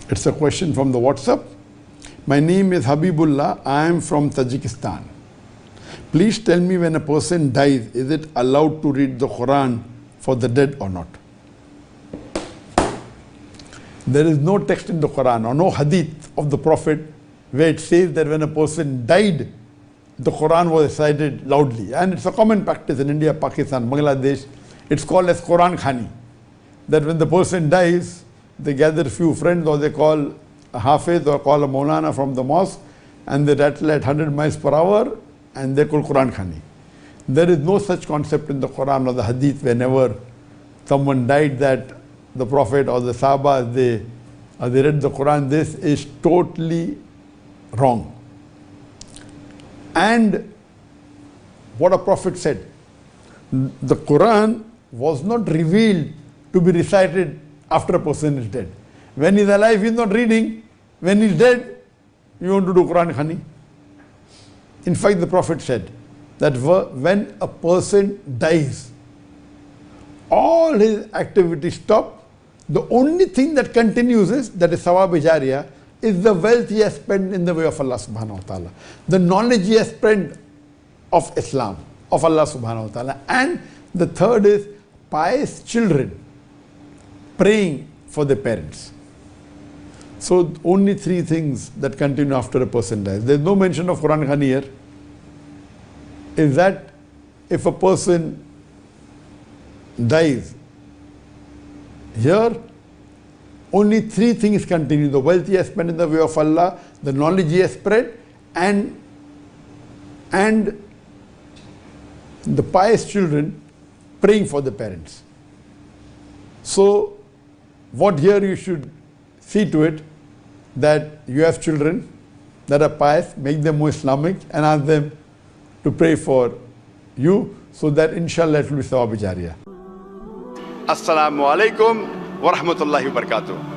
It's a question from the WhatsApp. My name is Habibullah. I am from Tajikistan. Please tell me, when a person dies, is it allowed to read the Quran for the dead or not? There is no text in the Quran or no hadith of the Prophet where it says that when a person died, the Quran was recited loudly. And it's a common practice in India, Pakistan, Bangladesh. It's called as Quran Khwani. That when the person dies, they gather a few friends, or they call a hafiz or call a maulana from the mosque, and they rattle at 100 miles per hour, and they call Quran Khwani. There is no such concept in the Quran or the hadith whenever someone died that the Prophet or the Sahaba, they read the Quran. This is totally wrong. And what a Prophet said, the Quran was not revealed to be recited after a person is dead. When he's alive, he's not reading. When he's dead, you want to do Quran Khwani. In fact, the Prophet said that when a person dies, all his activities stop. The only thing that continues is, that is sawab jariya, is the wealth he has spent in the way of Allah subhanahu wa ta'ala. The knowledge he has spent of Islam, of Allah subhanahu wa ta'ala. And the third is pious children praying for their parents. So only three things that continue after a person dies. There is no mention of Quran Khwani here. Is that if a person dies, here only three things continue: the wealth he has spent in the way of Allah, the knowledge he has spread, and the pious children praying for the parents. So what here you should see to it, that you have children that are pious, make them more Islamic, and ask them to pray for you, so that inshallah it will be sawab jariya. Assalamu alaikum wa rahmatullahi wa barakatuh.